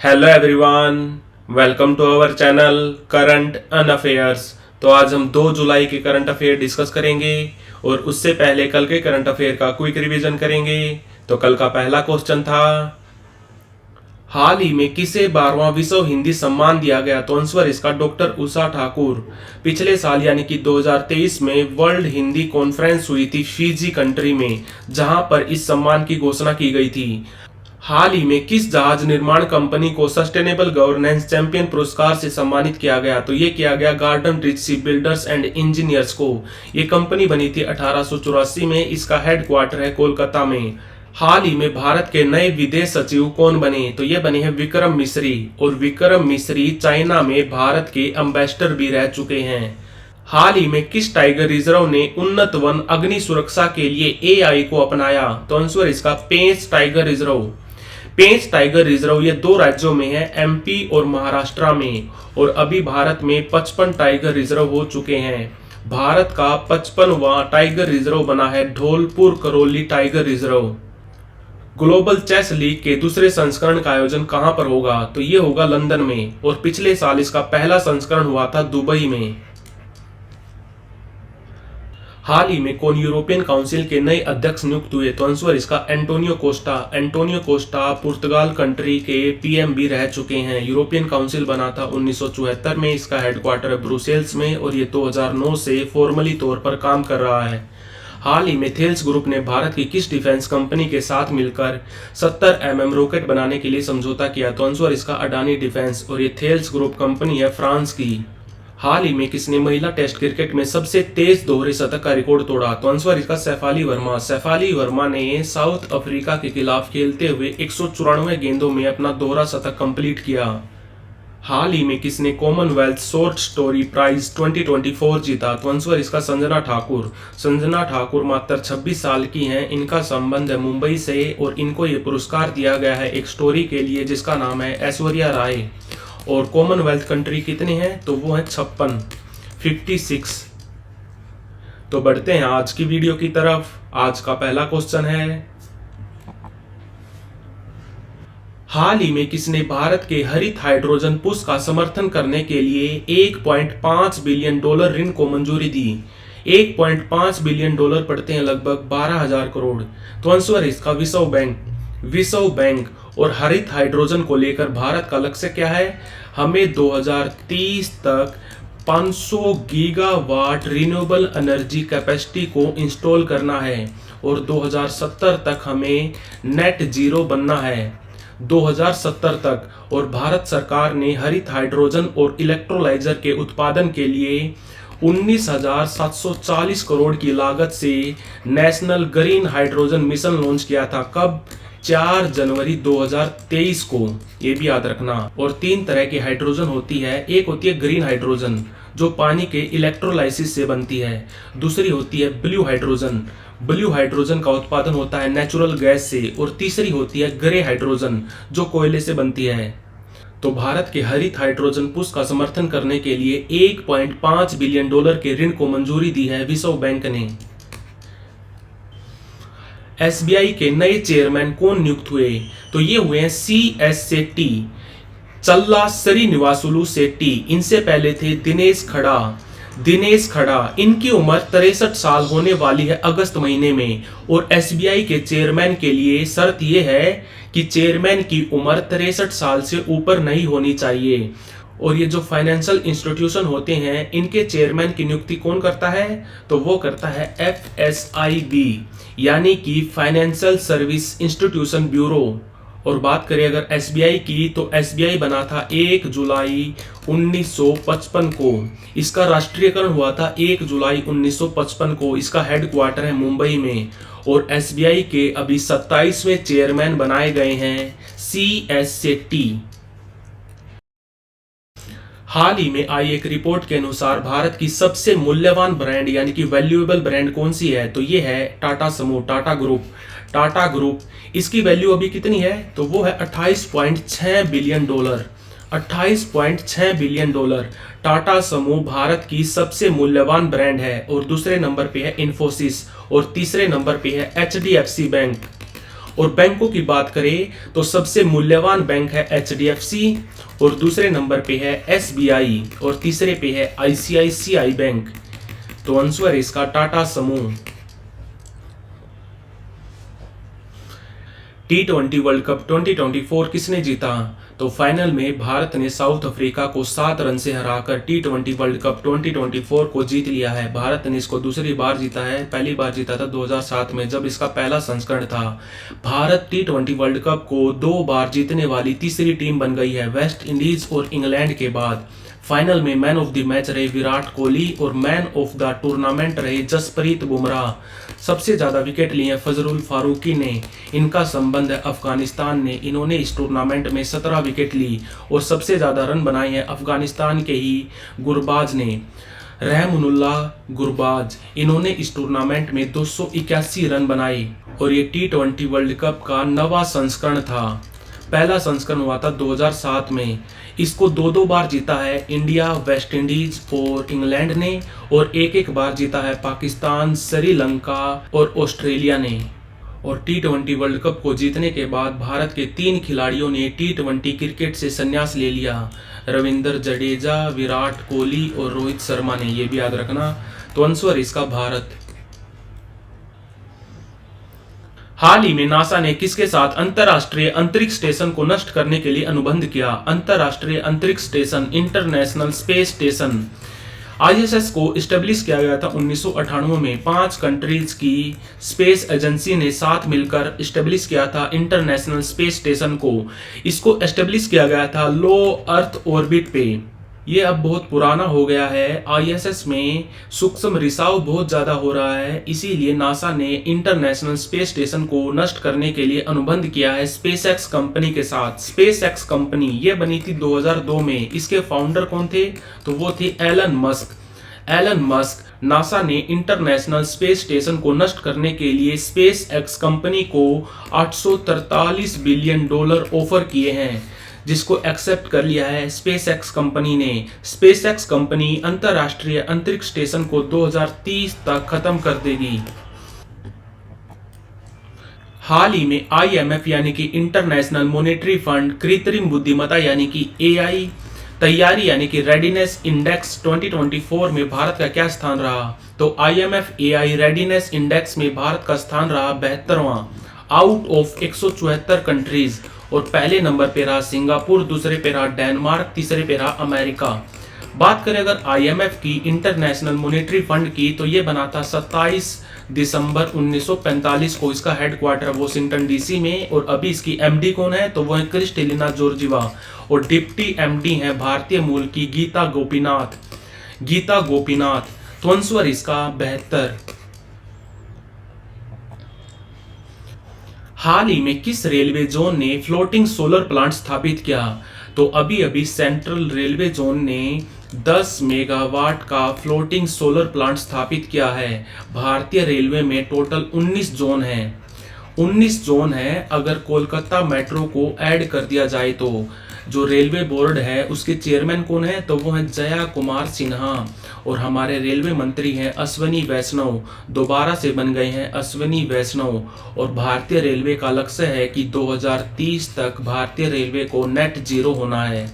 Hello everyone, welcome to our channel current and affairs. तो आज हम 2 जुलाई के करंट अफेयर डिस्कस करेंगे और उससे पहले कल के करंट अफेयर का क्विक रिवीजन करेंगे। तो कल का पहला क्वेश्चन था, हाल ही में किसे 12वां विश्व हिंदी सम्मान दिया गया? तो आंसर इसका डॉक्टर उषा ठाकुर। पिछले साल यानी कि 2023 में वर्ल्ड हिंदी कॉन्फ्रेंस हुई थी फिजी कंट्री में, जहां पर इस सम्मान की घोषणा की गई थी। हाल ही में किस जहाज निर्माण कंपनी को सस्टेनेबल गवर्नेंस चैंपियन पुरस्कार से सम्मानित किया गया? तो ये किया गया garden rich ship builders and engineers को। ये कंपनी बनी थी 1884 में। इसका हेडक्वार्टर है कोलकाता में। हाल ही में भारत के नए विदेश सचिव कौन बने? तो ये बने हैं विक्रम मिश्री। और विक्रम मिश्री चाइना में भारत के एम्बेसडर भी रह चुके हैं। हाल ही में किस टाइगर रिजर्व ने उन्नत वन अग्नि सुरक्षा के लिए एआई को अपनाया? तो आंसर इसका पेंच टाइगर रिजर्व। पेंच टाइगर रिजर्व ये 2 राज्यों में है, एमपी और महाराष्ट्र में। और अभी भारत में 55 टाइगर रिजर्व हो चुके हैं। भारत का 55वां टाइगर रिजर्व बना है Dholpur Karauli tiger reserve. Global chess league के दूसरे संस्करण का आयोजन कहां पर होगा? तो ये होगा लंदन में। और पिछले साल इसका पहला संस्करण हुआ था दुबई में। हाल ही में कौन यूरोपियन काउंसिल के नए अध्यक्ष नियुक्त हुए? तो आंसर इसका एंटोनियो कोस्टा। एंटोनियो कोस्टा पुर्तगाल कंट्री के पीएम भी रह चुके हैं। यूरोपियन काउंसिल बना था 1974 में। इसका हेडक्वार्टर है ब्रुसेल्स में और ये 2009 से फॉर्मली तौर पर काम कर रहा है। हाल ही में थेल्स ग्रुप ने भारत की किस डिफेंस कंपनी के साथ मिलकर 70 रॉकेट बनाने के लिए समझौता किया? तो आंसर इसका अडानी डिफेंस। और ये थेल्स ग्रुप कंपनी है फ्रांस की। हाल ही में किसने महिला टेस्ट क्रिकेट में सबसे तेज दोहरे शतक का रिकॉर्ड तोड़ा? तो आंसर इसका शेफाली वर्मा। शेफाली वर्मा ने साउथ अफ्रीका के खिलाफ खेलते हुए 194 गेंदों में अपना दोहरा शतक कंप्लीट किया। हाल ही में किसने कॉमनवेल्थ शॉर्ट स्टोरी प्राइज 2024 जीता? तो आंसर इसका संजना ठाकुर। संजना ठाकुर मात्र 26 साल की हैं। इनका संबंध है मुंबई से और इनको ये पुरस्कार दिया गया है एक स्टोरी के लिए जिसका नाम है ऐश्वर्या राय। और कॉमनवेल्थ कंट्री कितने हैं? तो वो है 56। तो बढ़ते हैं आज की वीडियो की तरफ। आज का पहला क्वेश्चन है, हाल ही में किसने भारत के हरित हाइड्रोजन पुश का समर्थन करने के लिए 1.5 बिलियन डॉलर ऋण को मंजूरी दी? 1.5 बिलियन डॉलर पड़ते हैं लगभग 12,000 करोड़। तो आंसर इसका विश्व बैंक। विश्व बैंक। और हरित हाइड्रोजन को लेकर भारत का लक्ष्य क्या है? हमें 2030 तक 500 गीगावाट रिन्यूएबल एनर्जी कैपेसिटी को इंस्टॉल करना है और 2070 तक हमें नेट जीरो बनना है। 2070 तक। और भारत सरकार ने हरित हाइड्रोजन और इलेक्ट्रोलाइजर के उत्पादन के लिए 19,740 करोड़ की लागत से national green hydrogen mission launch किया था। कब? 4 जनवरी 2023 को। ये भी याद रखना। और 3 तरह की हाइड्रोजन होती है। एक होती है ग्रीन हाइड्रोजन जो पानी के इलेक्ट्रोलाइसिस से बनती है। दूसरी होती है ब्लू हाइड्रोजन। ब्लू हाइड्रोजन का उत्पादन होता है नेचुरल गैस से। और तीसरी होती है ग्रे हाइड्रोजन जो कोयले से बनती है। तो भारत के हरित हाइड्रोजन पुश का समर्थन करने के लिए 1.5 बिलियन डॉलर के ऋण को मंजूरी दी है विश्व बैंक ने। एसबीआई के नए चेयरमैन कौन नियुक्त हुए? तो ये हुए हैं CS सेट्टी, चल्ला श्रीनिवासुलु सेट्टी। इनसे पहले थे दिनेश खड़ा। दिनेश खड़ा, इनकी उम्र 63 साल होने वाली है अगस्त महीने में। और एसबीआई के चेयरमैन के लिए शर्त यह है कि चेयरमैन की उम्र 63 साल से ऊपर नहीं होनी चाहिए। और ये जो फाइनेंशियल इंस्टीट्यूशन होते हैं इनके चेयरमैन की नियुक्ति कौन करता है? तो वो करता है FSIB यानी कि फाइनेंशियल सर्विस इंस्टीट्यूशन ब्यूरो। और बात करें अगर एसबीआई की, तो एसबीआई बना था 1 जुलाई 1955 को। इसका राष्ट्रीयकरण हुआ था 1 जुलाई 1955 को। इसका हेडक्वार्टर है मुंबई में। और एसबीआई के अभी 27वें चेयरमैन बनाए गए हैं CS सेट्टी। हाल ही में आई एक रिपोर्ट के अनुसार भारत की सबसे मूल्यवान ब्रांड यानी कि वैल्यूएबल ब्रांड कौन सी है? तो ये है टाटा समूह, टाटा ग्रुप। टाटा ग्रुप, इसकी वैल्यू अभी कितनी है? तो वो है 28.6 billion dollar. 28.6 billion dollar. Tata समूह भारत की सबसे मूल्यवान ब्रांड है। और दूसरे नंबर पे है इन्फोसिस और तीसरे नंबर पे है HDFC बैंक। और बैंकों की बात करें तो सबसे मूल्यवान बैंक है HDFC, और दूसरे नंबर पे है SBI, और तीसरे पे है ICICI बैंक। तो आंसर है इसका टाटा समूह। T20 वर्ल्ड कप 2024 किसने जीता? तो फाइनल में भारत ने साउथ अफ्रीका को 7 रन से हराकर T20 वर्ल्ड कप 2024 को जीत लिया है। भारत ने इसको दूसरी बार जीता है, पहली बार जीता था 2007 में जब इसका पहला संस्करण था। भारत T20 वर्ल्ड कप को 2 बार जीतने वाली तीसरी टीम बन गई है, वेस्ट इंडीज और इंग्लैंड के बाद। फाइनल में मैन ऑफ द मैच रहे विराट कोहली और मैन ऑफ द टूर्नामेंट रहे जसप्रीत बुमराह। सबसे ज्यादा विकेट लिए फजरुल फारूकी ने, इनका संबंध है अफगानिस्तान ने, इन्होंने इस टूर्नामेंट में 17 विकेट ली। और सबसे ज्यादा रन बनाए हैं अफगानिस्तान के ही गुरबाज ने, रहमुल्लाह गुरबाज, इन्होंने इस टूर्नामेंट में 281 रन बनाए। और ये T20 वर्ल्ड कप का 9वां संस्करण था, पहला संस्करण हुआ था 2007 में। इसको 2-2 बार जीता है इंडिया, वेस्ट इंडीज और इंग्लैंड ने, और एक बार जीता है पाकिस्तान, श्रीलंका और ऑस्ट्रेलिया ने। और T20 वर्ल्ड कप को जीतने के बाद भारत के 3 खिलाड़ियों ने T20 क्रिकेट से संन्यास ले लिया, रविंद्र जडेजा, विराट कोहली और रोहित शर्मा ने, ये भी याद रखना। तो आंसर इसका भारत। हाल ही में नासा ने किसके साथ अंतरराष्ट्रीय अंतरिक्ष स्टेशन को नष्ट करने के लिए अनुबंध किया? अंतरराष्ट्रीय अंतरिक्ष station, international Space station, ISS को इस्टेब्लिश किया गया था 1998 में। 5 कंट्रीज की स्पेस एजेंसी ने साथ मिलकर इस्टेब्लिश किया था इंटरनेशनल स्पेस स्टेशन को। इसको इस्टेब्लिश किया गया था लो अर्थ ऑर्बिट पे। ये अब बहुत पुराना हो गया है। ISS में सूक्ष्म रिसाव बहुत ज्यादा हो रहा है, इसीलिए नासा ने इंटरनेशनल स्पेस स्टेशन को नष्ट करने के लिए अनुबंध किया है स्पेसएक्स कंपनी के साथ। स्पेसएक्स कंपनी ये बनी थी 2002 में। इसके फाउंडर कौन थे? तो वो थे Elon Musk. Elon Musk NASA ने इंटरनेशनल स्पेस स्टेशन को नष्ट करने के लिए स्पेसएक्स कंपनी को $843 बिलियन ऑफर किए हैं, जिसको एक्सेप्ट कर लिया है स्पेसएक्स कंपनी ने। स्पेसएक्स कंपनी अंतरराष्ट्रीय अंतरिक्ष स्टेशन को 2030 तक खत्म कर देगी। हाल ही में IMF यानी कि इंटरनेशनल मॉनेटरी फंड कृत्रिम बुद्धिमत्ता यानी कि AI तैयारी यानी कि रेडीनेस इंडेक्स 2024 में भारत का क्या स्थान रहा? तो IMF AI रेडीनेस इंडेक्स में भारत का स्थान रहा 72वां आउट ऑफ 174 कंट्रीज। और पहले नंबर पे रहा सिंगापुर, दूसरे पे रहा डेनमार्क, तीसरे पे रहा अमेरिका। बात करें अगर IMF की, इंटरनेशनल मॉनेटरी फंड की, तो ये बना था 27 दिसंबर 1945 को। इसका हेडक्वार्टर वॉशिंगटन DC में। और अभी इसकी MD कौन है? तो वो है क्रिस्टेलिना जॉर्जिवा। और डिप्टी MD है भारतीय मूल की गीता गोपीनाथ। गीता गोपीनाथ। तो आंसर इसका 72। हाल ही में किस रेलवे जोन ने फ्लोटिंग सोलर प्लांट स्थापित किया? तो अभी अभी सेंट्रल रेलवे जोन ने 10 मेगावाट का फ्लोटिंग सोलर प्लांट स्थापित किया है। भारतीय रेलवे में टोटल 19 जोन है। 19 जोन है। अगर कोलकाता मेट्रो को ऐड कर दिया जाए तो जो रेलवे बोर्ड है उसके चेयरमैन कौन है? तो वो है जया कुमार सिन्हा। और हमारे रेलवे मंत्री हैं अश्विनी वैष्णव, दोबारा से बन गए हैं अश्विनी वैष्णव। और भारतीय रेलवे का लक्ष्य है कि 2030 तक भारतीय रेलवे को नेट जीरो होना है,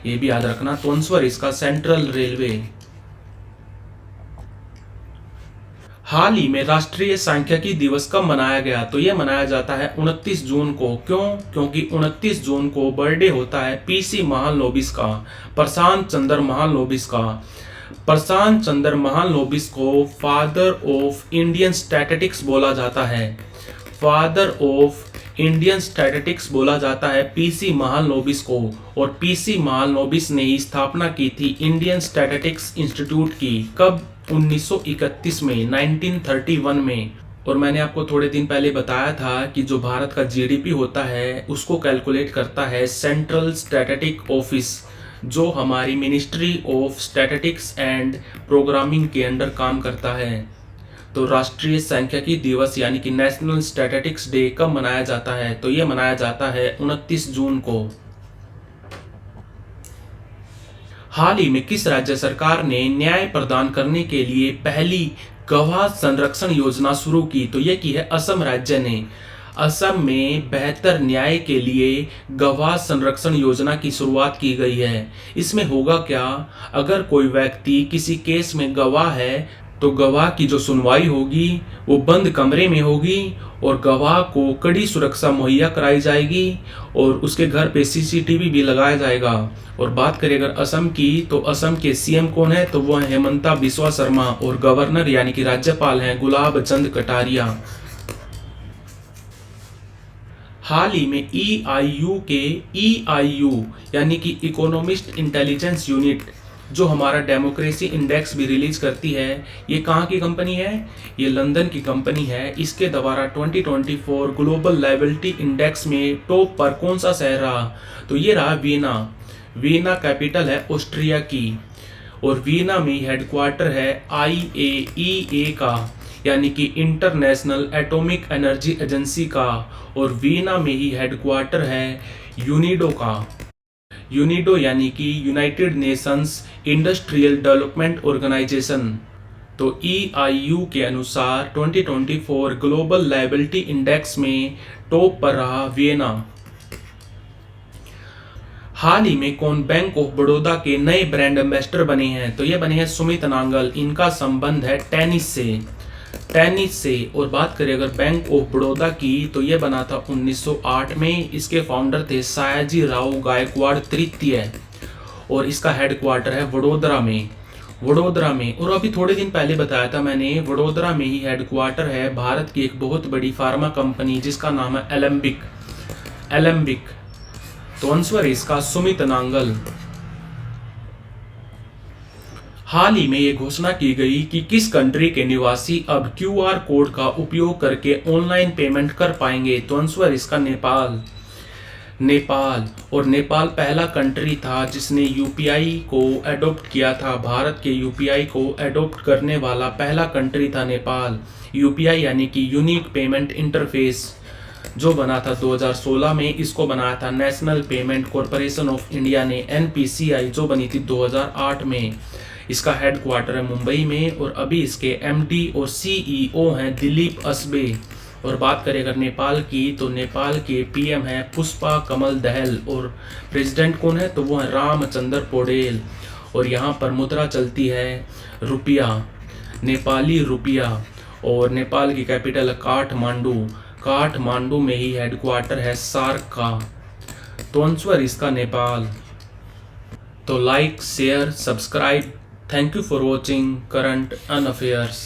ये भी याद रखना। तो आंसर इसका सेंट्रल रेलवे। हाल ही में राष्ट्रीय सांख्यिकी दिवस कब मनाया गया? तो यह मनाया जाता है 29 जून को। क्यों? क्योंकि 29 जून को बर्थडे होता है PC महालनोबिस का, प्रशांत चंद्र महालनोबिस का। प्रशांत चंद्र महालनोबिस को फादर ऑफ इंडियन स्टैटिस्टिक्स बोला जाता है। फादर ऑफ इंडियन स्टैटिस्टिक्स बोला जाता है PC महालनोबिस को। और PC महालनोबिस ने ही स्थापना की थी इंडियन स्टैटिस्टिक्स इंस्टीट्यूट की। कब? 1931 में, 1931 में। और मैंने आपको थोड़े दिन पहले बताया था कि जो भारत का GDP होता है उसको कैलकुलेट करता है सेंट्रल स्टैटिस्टिक ऑफिस, जो हमारी ministry of statistics and programming के अंडर काम करता है। तो राष्ट्रीय सांख्यिकी दिवस यानी कि नेशनल स्टैटिस्टिक्स डे कब मनाया जाता है? तो ये मनाया जाता है 29 जून को। हाल ही में किस राज्य सरकार ने न्याय प्रदान करने के लिए पहली गवाह संरक्षण योजना शुरू की? तो यह की है असम राज्य ने। असम में बेहतर न्याय के लिए गवाह संरक्षण योजना की शुरुआत की गई है। इसमें होगा क्या, अगर कोई व्यक्ति किसी केस में गवाह है तो गवाह की जो सुनवाई होगी वो बंद कमरे में होगी और गवाह को कड़ी सुरक्षा मुहैया कराई जाएगी और उसके घर पे सीसीटीवी भी लगाया जाएगा। और बात करें अगर असम की, तो असम के सीएम कौन है, तो वो है हेमंता बिस्वा शर्मा और गवर्नर यानी कि राज्यपाल हैं गुलाब चंद कटारिया। हाल ही में EIU यानी कि इकोनॉमिस्ट इंटेलिजेंस यूनिट, जो हमारा डेमोक्रेसी इंडेक्स भी रिलीज करती है, ये कहाँ की कंपनी है, ये लंदन की कंपनी है। इसके द्वारा 2024 ग्लोबल लायबिलिटी इंडेक्स में टॉप पर कौन सा शहर रहा, तो ये रहा वीना। वीना कैपिटल है ऑस्ट्रिया की और वीना में हेडक्वार्टर है IAEA का यानी कि इंटरनेशनल एटॉमिक एनर्जी एजेंसी का, और वीना में ही हेडक्वार्टर है यूनिडो का। यूनिडो यानी कि United Nations Industrial Development Organization. तो EIU के अनुसार 2024 ग्लोबल लायबिलिटी इंडेक्स में टॉप पर रहा वियना। हाल ही में कौन बैंक ऑफ बड़ौदा के नए ब्रांड एम्बेसडर बने हैं, तो ये बने हैं सुमित नांगल। इनका संबंध है टेनिस से। और बात करें अगर बैंक ऑफ बड़ौदा की, तो ये बना था 1908 में। इसके फाउंडर थे सयाजी राव गायकवाड़ तृतीय और इसका हेडक्वार्टर है वडोदरा में। और अभी थोड़े दिन पहले बताया था मैंने, वडोदरा में ही हेडक्वार्टर है भारत की एक बहुत बड़ी फार्मा कंपनी जिसका नाम है एलेम्बिक। तो आंसर इसका सुमित नांगल। हाल ही में ये घोषणा की गई कि किस कंट्री के निवासी अब QR कोड का उपयोग करके ऑनलाइन पेमेंट कर पाएंगे, तो आंसर इसका नेपाल। और नेपाल पहला कंट्री था जिसने UPI को एडॉप्ट किया था। भारत के UPI को एडॉप्ट करने वाला पहला कंट्री था नेपाल। UPI यानी कि यूनिक पेमेंट इंटरफेस, जो बना था 2016 में। इसको बनाया था national payment corporation of India ने, NPCI, जो बनी थी 2008 में। इसका हेडक्वार्टर है मुंबई में और अभी इसके MD और CEO हैं दिलीप असबे। और बात करें अगर नेपाल की, तो नेपाल के PM है पुष्पा कमल दहल और प्रेसिडेंट कौन है, तो वो है रामचंद्र पौडेल। और यहाँ पर मुद्रा चलती है रुपया, नेपाली रुपया। और नेपाल की कैपिटल है काठमांडू में ही हेडक्वार्टर है सार्क का। तो आंसर इसका नेपाल। तो like, share, subscribe. Thank you for watching current and affairs.